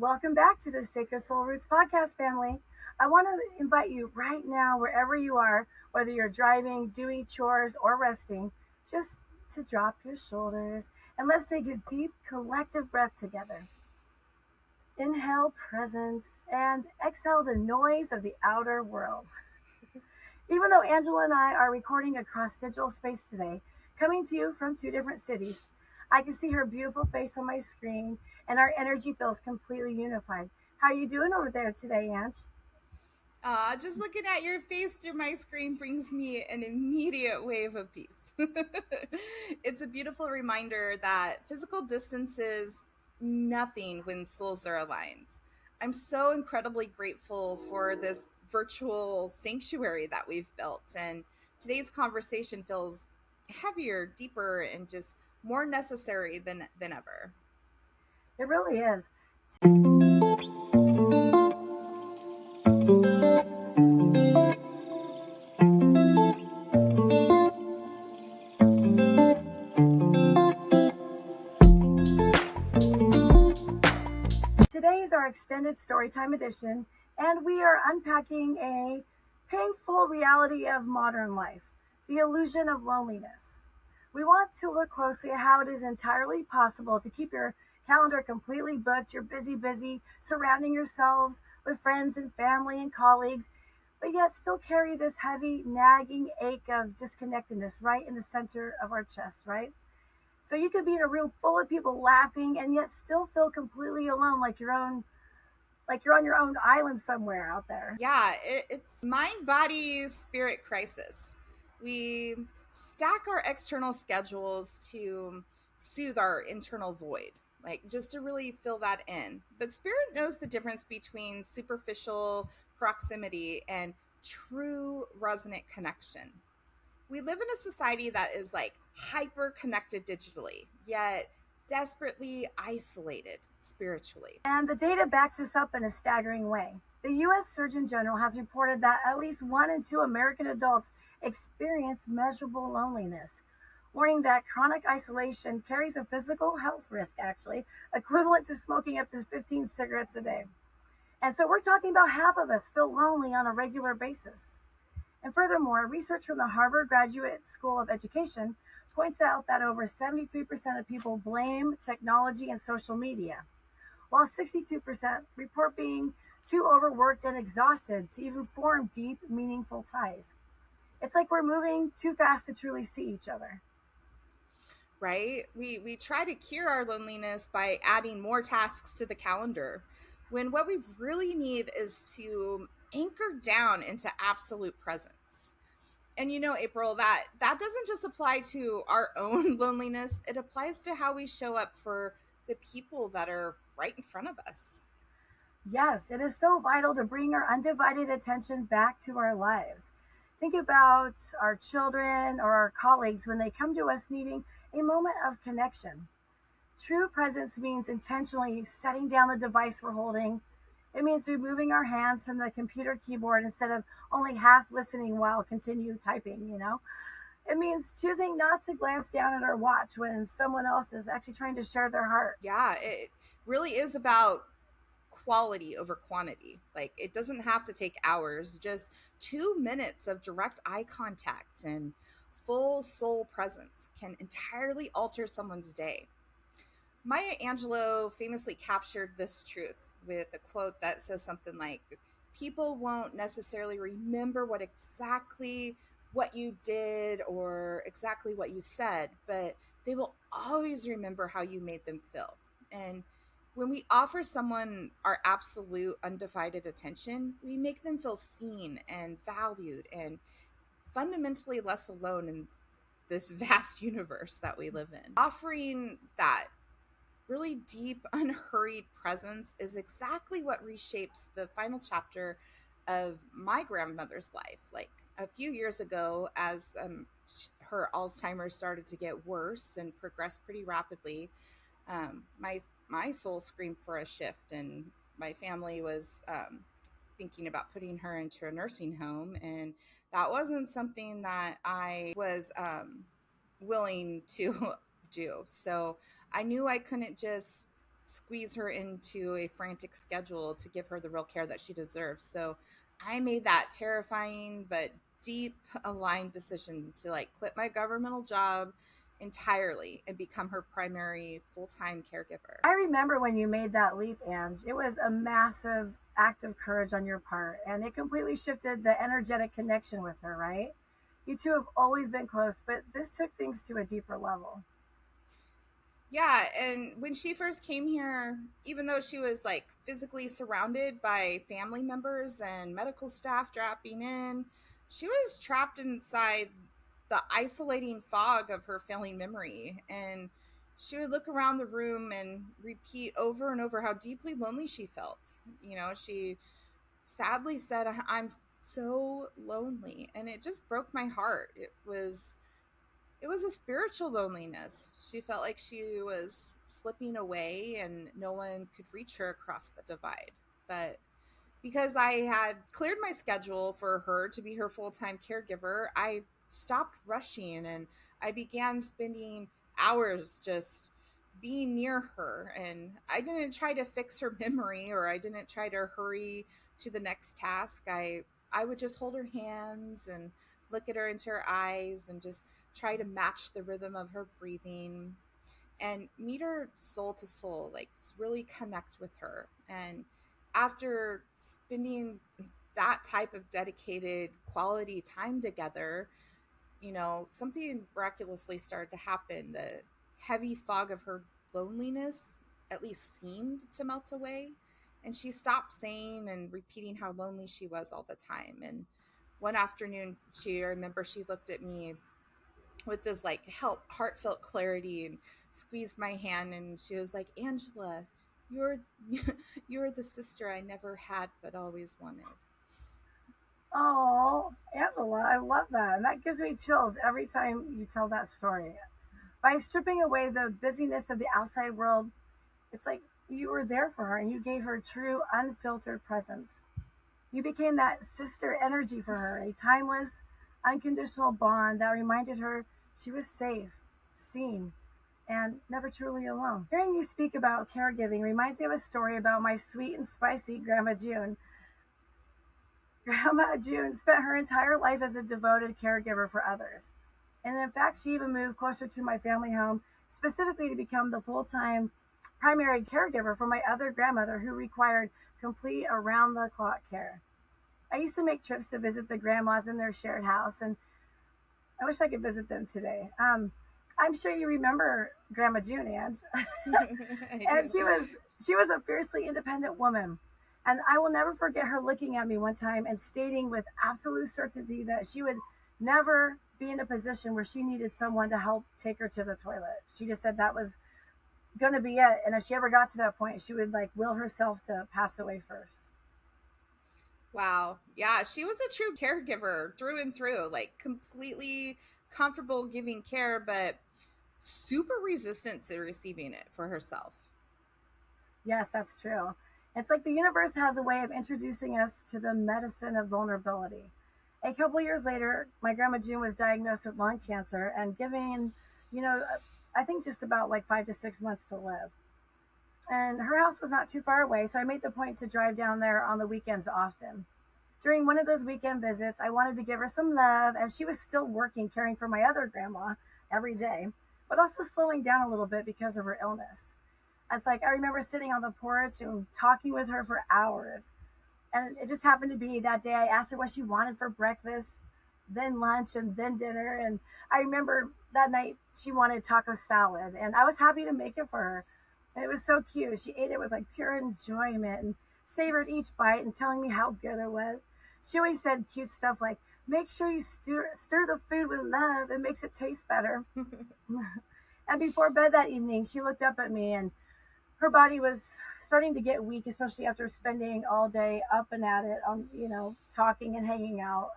Welcome back to the Sacred Soul Roots podcast family. I want to invite you right now, wherever you are, whether you're driving, doing chores, or resting, just to drop your shoulders and let's take a deep collective breath together. Inhale presence and exhale the noise of the outer world. Even though Angela and I are recording across digital space today, coming to you from two different cities, I can see her beautiful face on my screen and our energy feels completely unified. How you doing over there today, Ange? Just looking at your face through my screen brings me an immediate wave of peace. It's a beautiful reminder that physical distance is nothing when souls are aligned. I'm so incredibly grateful for this virtual sanctuary that we've built, and today's conversation feels heavier, deeper, and just more necessary than ever. It really is. Today is our extended storytime edition, and we are unpacking a painful reality of modern life, the illusion of loneliness. We want to look closely at how it is entirely possible to keep your calendar completely booked. You're busy, surrounding yourselves with friends and family and colleagues, but yet still carry this heavy, nagging ache of disconnectedness right in the center of our chest, right? So you could be in a room full of people laughing and yet still feel completely alone, like you're on your own island somewhere out there. Yeah, it's mind, body, spirit crisis. We stack our external schedules to soothe our internal void, like just to really fill that in. But spirit knows the difference between superficial proximity and true resonant connection. We live in a society that is like hyper connected digitally, yet desperately isolated spiritually. And the data backs this up in a staggering way. The US Surgeon General has reported that at least 1 in 2 American adults experience measurable loneliness, warning that chronic isolation carries a physical health risk, actually, equivalent to smoking up to 15 cigarettes a day. And so we're talking about half of us feel lonely on a regular basis. And furthermore, research from the Harvard Graduate School of Education points out that over 73% of people blame technology and social media, while 62% report being too overworked and exhausted to even form deep, meaningful ties. It's like we're moving too fast to truly see each other. Right? We try to cure our loneliness by adding more tasks to the calendar, when what we really need is to anchor down into absolute presence. And April, that doesn't just apply to our own loneliness, it applies to how we show up for the people that are right in front of us. Yes, it is so vital to bring our undivided attention back to our lives. Think about our children or our colleagues when they come to us needing a moment of connection. True presence means intentionally setting down the device we're holding. It means removing our hands from the computer keyboard instead of only half listening while continue typing. It means choosing not to glance down at our watch when someone else is actually trying to share their heart. Yeah, it really is about quality over quantity. Like, it doesn't have to take hours, just 2 minutes of direct eye contact and full soul presence can entirely alter someone's day. Maya Angelou famously captured this truth with a quote that says something like, people won't necessarily remember what you did or exactly what you said, but they will always remember how you made them feel. And when we offer someone our absolute undivided attention, we make them feel seen and valued and fundamentally less alone in this vast universe that we live in. Offering that really deep, unhurried presence is exactly what reshapes the final chapter of my grandmother's life. Like, a few years ago, as her Alzheimer's started to get worse and progress pretty rapidly, my soul screamed for a shift, and my family was thinking about putting her into a nursing home, and that wasn't something that I was willing to do. So I knew I couldn't just squeeze her into a frantic schedule to give her the real care that she deserves. So I made that terrifying but deep aligned decision to like quit my governmental job entirely and become her primary full-time caregiver. I remember when you made that leap, Ange. It was a massive act of courage on your part, and it completely shifted the energetic connection with her, right? You two have always been close, but this took things to a deeper level. Yeah, and when she first came here, even though she was like physically surrounded by family members and medical staff dropping in, she was trapped inside the isolating fog of her failing memory. And she would look around the room and repeat over and over how deeply lonely she felt. She sadly said, "I'm so lonely." And it just broke my heart. It was a spiritual loneliness. She felt like she was slipping away and no one could reach her across the divide. But because I had cleared my schedule for her to be her full time caregiver, I stopped rushing and I began spending hours just being near her. And I didn't try to fix her memory or I didn't try to hurry to the next task. I would just hold her hands and look at her into her eyes and just try to match the rhythm of her breathing and meet her soul to soul, like really connect with her. And after spending that type of dedicated quality time together, something miraculously started to happen. The heavy fog of her loneliness at least seemed to melt away. And she stopped saying and repeating how lonely she was all the time. And one afternoon, I remember she looked at me with this like heartfelt clarity and squeezed my hand and she was like, "Angela, you're you're the sister I never had but always wanted." Oh, Angela, I love that. And that gives me chills every time you tell that story. By stripping away the busyness of the outside world, it's like you were there for her and you gave her true, unfiltered presence. You became that sister energy for her, a timeless, unconditional bond that reminded her she was safe, seen, and never truly alone. Hearing you speak about caregiving reminds me of a story about my sweet and spicy Grandma June. Grandma June spent her entire life as a devoted caregiver for others. And in fact, she even moved closer to my family home specifically to become the full time primary caregiver for my other grandmother who required complete around the clock care. I used to make trips to visit the grandmas in their shared house, and I wish I could visit them today. I'm sure you remember Grandma June, Ange. I And do. she was a fiercely independent woman. And I will never forget her looking at me one time and stating with absolute certainty that she would never be in a position where she needed someone to help take her to the toilet. She just said that was going to be it. And if she ever got to that point, she would like will herself to pass away first. Wow. Yeah, she was a true caregiver through and through, like completely comfortable giving care, but super resistant to receiving it for herself. Yes, that's true. It's like the universe has a way of introducing us to the medicine of vulnerability. A couple years later, my grandma June was diagnosed with lung cancer and given, you know, I think just about like 5 to 6 months to live. And her house was not too far away, so I made the point to drive down there on the weekends often. During one of those weekend visits, I wanted to give her some love as she was still working caring for my other grandma every day, but also slowing down a little bit because of her illness. It's like I remember sitting on the porch and talking with her for hours. And it just happened to be that day I asked her what she wanted for breakfast, then lunch, and then dinner. And I remember that night she wanted taco salad, and I was happy to make it for her. And it was so cute. She ate it with like pure enjoyment and savored each bite and telling me how good it was. She always said cute stuff like, "Make sure you stir the food with love, it makes it taste better." And before bed that evening, she looked up at me and her body was starting to get weak, especially after spending all day up and at it on, talking and hanging out.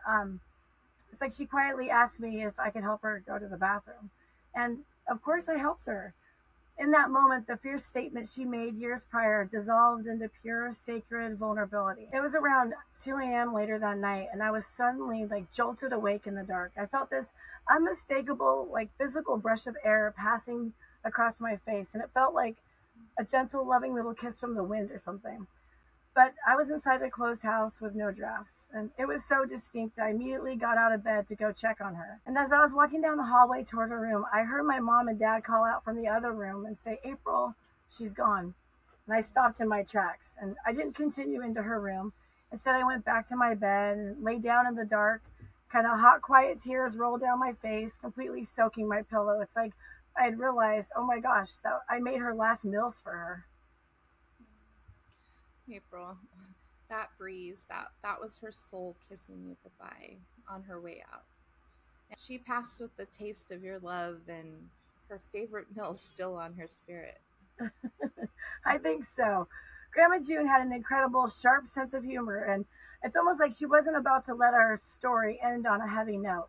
It's like she quietly asked me if I could help her go to the bathroom. And of course, I helped her. In that moment, the fierce statement she made years prior dissolved into pure, sacred vulnerability. It was around 2 a.m. later that night, and I was suddenly like jolted awake in the dark. I felt this unmistakable, like physical brush of air passing across my face, and it felt like a gentle, loving little kiss from the wind or something. But I was inside a closed house with no drafts, and it was so distinct that I immediately got out of bed to go check on her. And as I was walking down the hallway toward her room, I heard my mom and dad call out from the other room and say, "April, she's gone." And I stopped in my tracks, and I didn't continue into her room. Instead, I went back to my bed and lay down in the dark. Kind of hot, quiet tears rolled down my face, completely soaking my pillow. It's like I had realized, oh my gosh, that I made her last meals for her. April, that breeze, that was her soul kissing you goodbye on her way out. And she passed with the taste of your love and her favorite meal still on her spirit. I think so. Grandma June had an incredible, sharp sense of humor, and it's almost like she wasn't about to let our story end on a heavy note.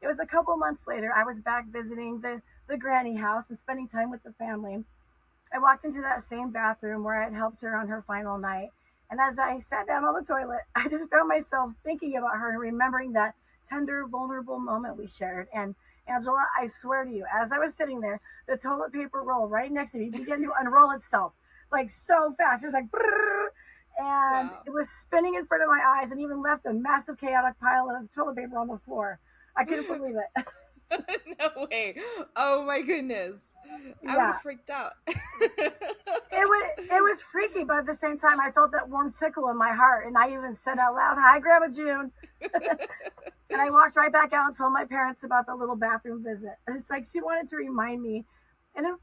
It was a couple months later, I was back visiting the granny house and spending time with the family. I walked into that same bathroom where I had helped her on her final night. And as I sat down on the toilet, I just found myself thinking about her and remembering that tender, vulnerable moment we shared. And Angela, I swear to you, as I was sitting there, the toilet paper roll right next to me began to unroll itself like so fast. It was like, brrr, and Wow. it was spinning in front of my eyes and even left a massive, chaotic pile of toilet paper on the floor. I couldn't believe it. No way. Oh my goodness. I would have Yeah, freaked out. it was freaky, but at the same time, I felt that warm tickle in my heart, and I even said out loud, "Hi, Grandma June." And I walked right back out and told my parents about the little bathroom visit. It's like she wanted to remind me, in a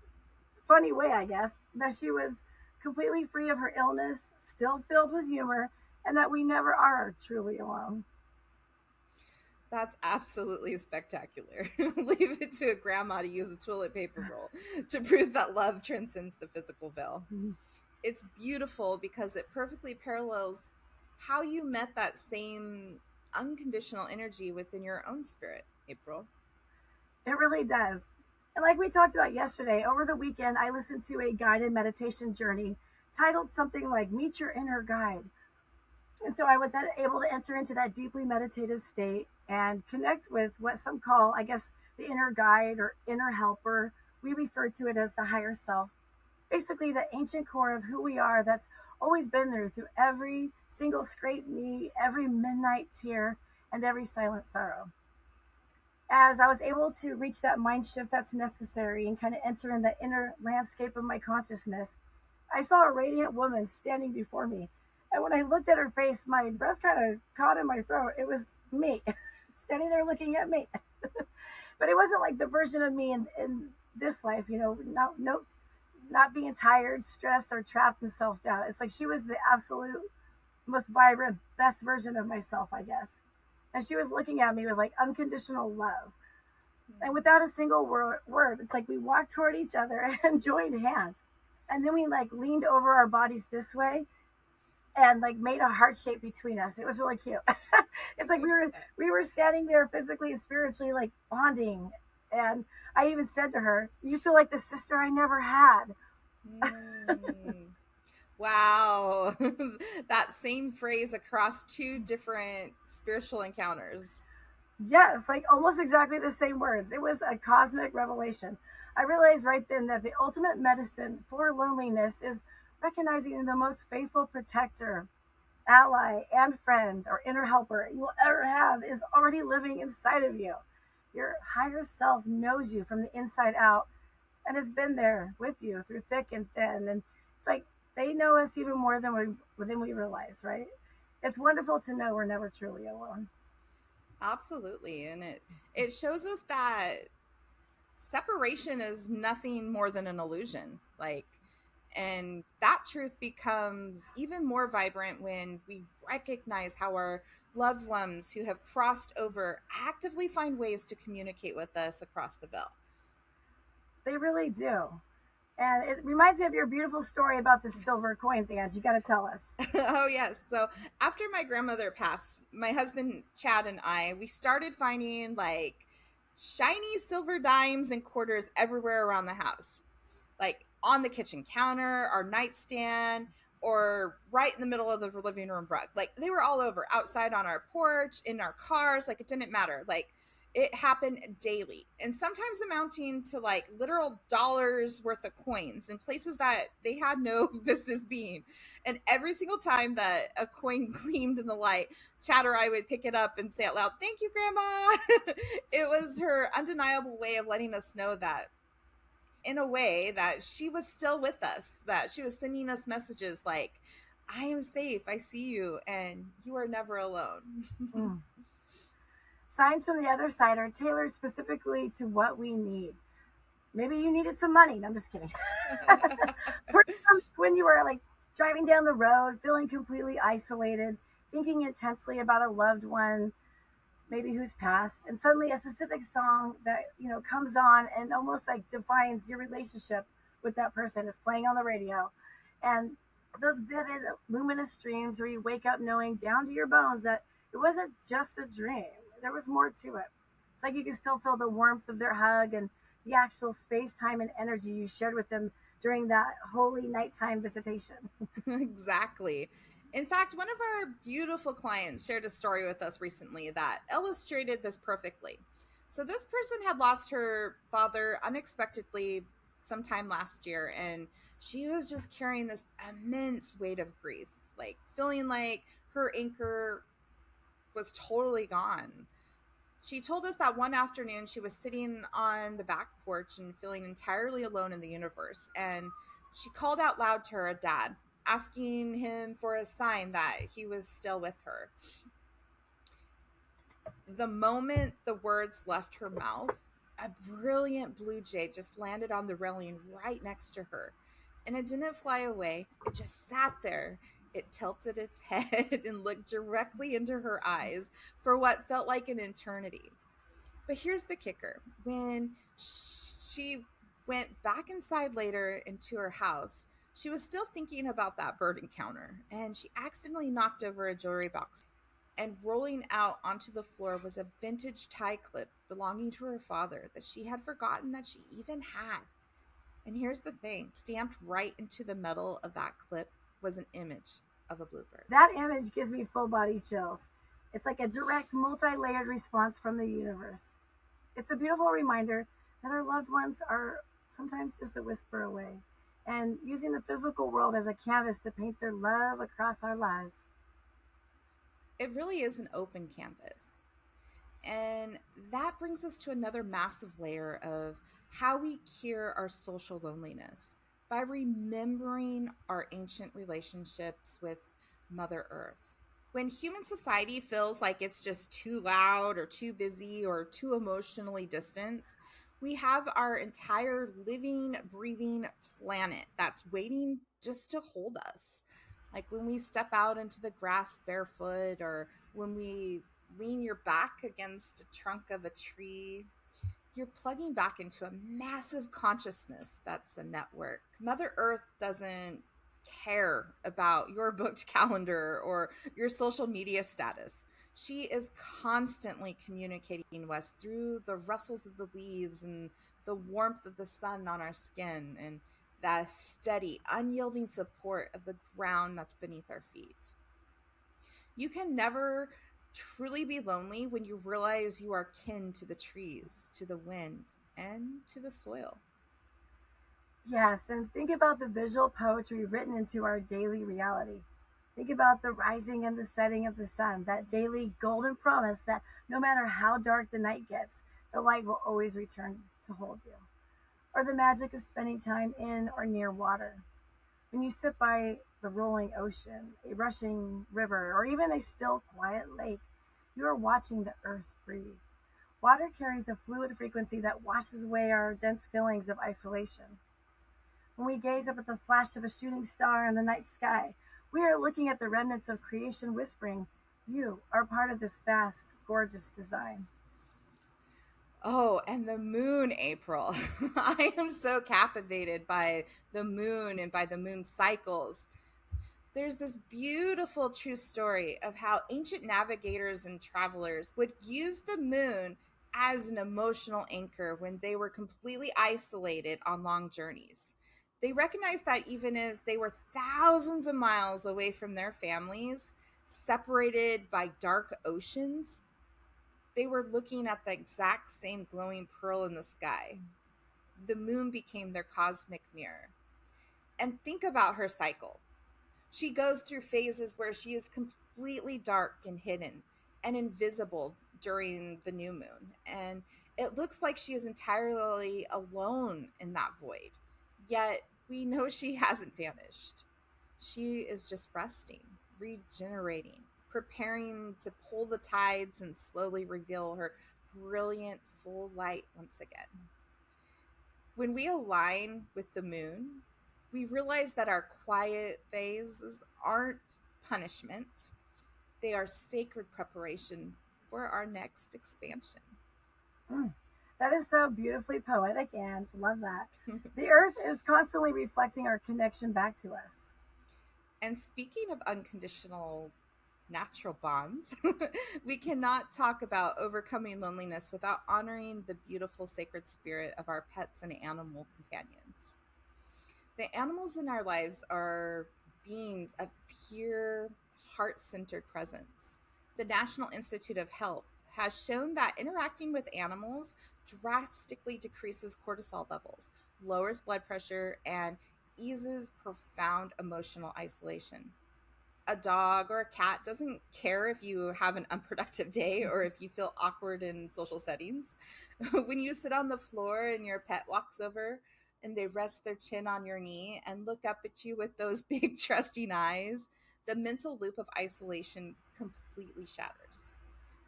funny way, I guess, that she was completely free of her illness, still filled with humor, and that we never are truly alone. That's absolutely spectacular. Leave it to a grandma to use a toilet paper roll to prove that love transcends the physical veil. It's beautiful because it perfectly parallels how you met that same unconditional energy within your own spirit, April. It really does. And like we talked about yesterday, over the weekend, I listened to a guided meditation journey titled something like Meet Your Inner Guide. And so I was able to enter into that deeply meditative state and connect with what some call, I guess, the inner guide or inner helper. We refer to it as the higher self. Basically, the ancient core of who we are that's always been there through every single scraped knee, every midnight tear, and every silent sorrow. As I was able to reach that mind shift that's necessary and kind of enter in the inner landscape of my consciousness, I saw a radiant woman standing before me. And when I looked at her face, my breath kind of caught in my throat. It was me, standing there looking at me. But it wasn't like the version of me in this life, not, no, not being tired, stressed, or trapped in self doubt. It's like she was the absolute most vibrant, best version of myself, I guess. And she was looking at me with like unconditional love. And without a single word, it's like we walked toward each other and joined hands. And then we like leaned over our bodies this way and like made a heart shape between us. It was really cute. It's like we were standing there physically and spiritually like bonding. And I even said to her, "You feel like the sister I never had." Mm. Wow. That same phrase across two different spiritual encounters. Yes, like almost exactly the same words. It was a cosmic revelation. I realized right then that the ultimate medicine for loneliness is recognizing the most faithful protector, ally, and friend or inner helper you will ever have is already living inside of you. Your higher self knows you from the inside out and has been there with you through thick and thin. And it's like they know us even more than we realize, right? It's wonderful to know we're never truly alone. Absolutely. And it shows us that separation is nothing more than an illusion. Like, and that truth becomes even more vibrant when we recognize how our loved ones who have crossed over actively find ways to communicate with us across the veil. They really do. And it reminds me of your beautiful story about the silver coins, Ange. You got to tell us. Oh yes. So after my grandmother passed, my husband Chad and we started finding like shiny silver dimes and quarters everywhere around the house, like on the kitchen counter, our nightstand, or right in the middle of the living room rug. Like they were all over, outside on our porch, in our cars. Like it didn't matter. Like It happened daily, and sometimes amounting to like literal dollars worth of coins in places that they had no business being. And every single time that a coin gleamed in the light, Chatter I would pick it up and say out loud, "Thank you, Grandma." It was her undeniable way of letting us know that, in a way, that she was still with us, that she was sending us messages like, "I am safe, I see you, and you are never alone." Mm. Signs from the other side are tailored specifically to what we need. Maybe you needed some money. No, I'm just kidding. For instance, when you were like driving down the road, feeling completely isolated, thinking intensely about a loved one, maybe who's passed, and suddenly a specific song that comes on and almost like defines your relationship with that person is playing on the radio, and those vivid, luminous dreams where you wake up knowing down to your bones that it wasn't just a dream. There was more to it. It's like you can still feel the warmth of their hug and the actual space, time, and energy you shared with them during that holy nighttime visitation. Exactly. In fact, one of our beautiful clients shared a story with us recently that illustrated this perfectly. So, this person had lost her father unexpectedly sometime last year, and she was just carrying this immense weight of grief, like feeling like her anchor was totally gone. She told us that one afternoon she was sitting on the back porch and feeling entirely alone in the universe. And she called out loud to her dad, asking him for a sign that he was still with her. The moment the words left her mouth, a brilliant blue jay just landed on the railing right next to her. And it didn't fly away, it just sat there. It tilted its head and looked directly into her eyes for what felt like an eternity. But here's the kicker. When she went back inside later into her house, she was still thinking about that bird encounter, and she accidentally knocked over a jewelry box. And rolling out onto the floor was a vintage tie clip belonging to her father that she had forgotten that she even had. And here's the thing, stamped right into the metal of that clip was an image of a bluebird. That image gives me full body chills. It's like a direct, multi layered response from the universe. It's a beautiful reminder that our loved ones are sometimes just a whisper away, and using the physical world as a canvas to paint their love across our lives. It really is an open canvas. And that brings us to another massive layer of how we cure our social loneliness by remembering our ancient relationships with Mother Earth. When human society feels like it's just too loud or too busy or too emotionally distant, we have our entire living, breathing planet that's waiting just to hold us. Like when we step out into the grass barefoot, or when we lean your back against a trunk of a tree, you're plugging back into a massive consciousness that's a network. Mother Earth doesn't care about your booked calendar or your social media status. She is constantly communicating with us through the rustles of the leaves and the warmth of the sun on our skin, and that steady, unyielding support of the ground that's beneath our feet. You can never truly be lonely when you realize you are kin to the trees, to the wind, and to the soil. Yes, and think about the visual poetry written into our daily reality. Think about the rising and the setting of the sun, that daily golden promise that no matter how dark the night gets, the light will always return to hold you. Or the magic of spending time in or near water. When you sit by the rolling ocean, a rushing river, or even a still, quiet lake, you are watching the earth breathe. Water carries a fluid frequency that washes away our dense feelings of isolation. When we gaze up at the flash of a shooting star in the night sky, we are looking at the remnants of creation whispering, "You are part of this vast, gorgeous design." Oh, and the moon, April. I am so captivated by the moon and by the moon cycles. There's this beautiful true story of how ancient navigators and travelers would use the moon as an emotional anchor when they were completely isolated on long journeys. They recognized that even if they were thousands of miles away from their families, separated by dark oceans, They were looking at the exact same glowing pearl in the sky. The moon became their cosmic mirror. And think about her cycle. She goes through phases where she is completely dark and hidden and invisible during the new moon. And it looks like she is entirely alone in that void. Yet we know she hasn't vanished. She is just resting, regenerating, preparing to pull the tides and slowly reveal her brilliant full light once again. When we align with the moon, we realize that our quiet phases aren't punishment, they are sacred preparation for our next expansion. Mm. That is so beautifully poetic, and love that. The earth is constantly reflecting our connection back to us. And speaking of unconditional natural bonds, we cannot talk about overcoming loneliness without honoring the beautiful sacred spirit of our pets and animal companions. The animals in our lives are beings of pure, heart centered presence. The National Institute of Health has shown that interacting with animals drastically decreases cortisol levels, lowers blood pressure, and eases profound emotional isolation. A dog or a cat doesn't care if you have an unproductive day or if you feel awkward in social settings. When you sit on the floor and your pet walks over and they rest their chin on your knee and look up at you with those big trusting eyes, the mental loop of isolation completely shatters.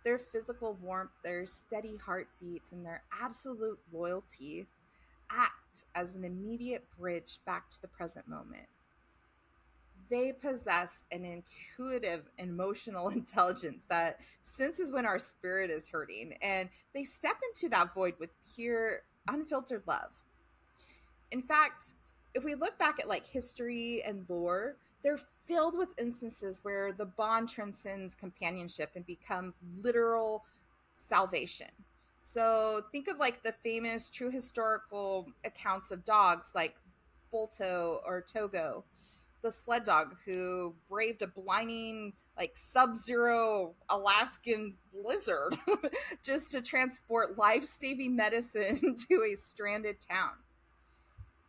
Their physical warmth, their steady heartbeat, and their absolute loyalty act as an immediate bridge back to the present moment. They possess an intuitive emotional intelligence that senses when our spirit is hurting, and they step into that void with pure unfiltered love. In fact, if we look back at like history and lore, they're filled with instances where the bond transcends companionship and become literal salvation. So think of like the famous true historical accounts of dogs like Bolto or Togo, the sled dog who braved a blinding like sub-zero Alaskan blizzard just to transport life-saving medicine to a stranded town.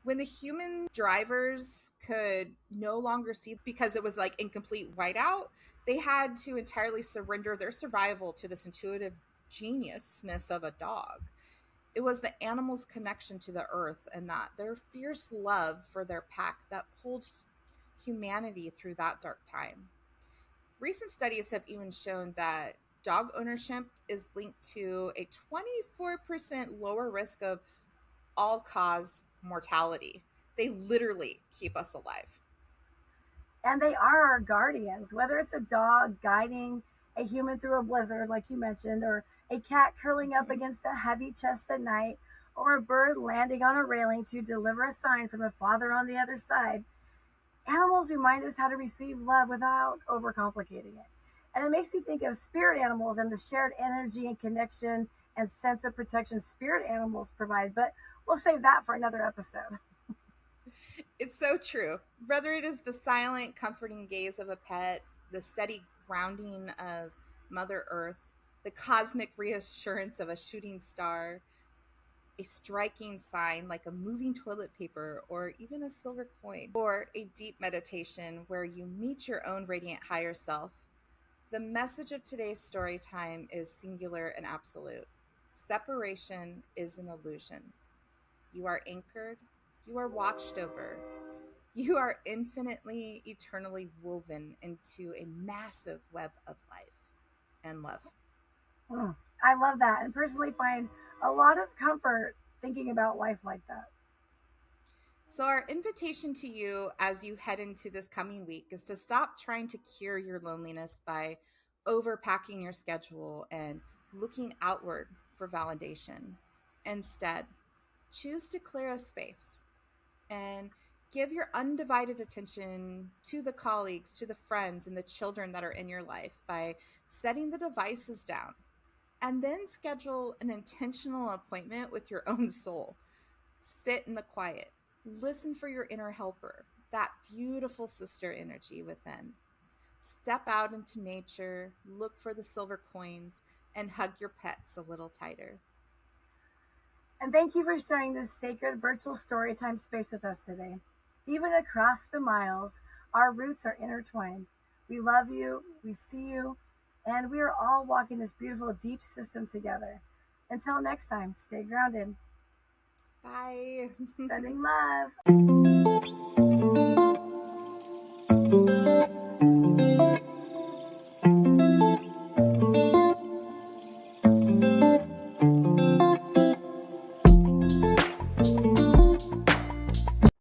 When the human drivers could no longer see because it was like incomplete whiteout, they had to entirely surrender their survival to this intuitive geniusness of a dog. It was the animal's connection to the earth and that their fierce love for their pack that pulled humanity through that dark time. Recent studies have even shown that dog ownership is linked to a 24% lower risk of all cause mortality. They literally keep us alive. And they are our guardians, whether it's a dog guiding a human through a blizzard, like you mentioned, or a cat curling up against a heavy chest at night, or a bird landing on a railing to deliver a sign from a father on the other side. Animals remind us how to receive love without overcomplicating it. And it makes me think of spirit animals and the shared energy and connection and sense of protection spirit animals provide. But we'll save that for another episode. It's so true. Whether it is the silent, comforting gaze of a pet, the steady grounding of Mother Earth, the cosmic reassurance of a shooting star, a striking sign like a moving toilet paper or even a silver coin, or a deep meditation where you meet your own radiant higher self, the message of today's story time is singular and absolute. Separation is an illusion. You are anchored, you are watched over, you are infinitely, eternally woven into a massive web of life and love. Mm, I love that and personally find a lot of comfort thinking about life like that. So, our invitation to you as you head into this coming week is to stop trying to cure your loneliness by overpacking your schedule and looking outward for validation. Instead, choose to clear a space and give your undivided attention to the colleagues, to the friends, and the children that are in your life by setting the devices down and then schedule an intentional appointment with your own soul. Sit in the quiet, listen for your inner helper, that beautiful sister energy within. Step out into nature, look for the silver coins, and hug your pets a little tighter. And thank you for sharing this sacred virtual storytime space with us today. Even across the miles, our roots are intertwined. We love you, we see you, and we are all walking this beautiful deep system together. Until next time, stay grounded. Bye. Sending love.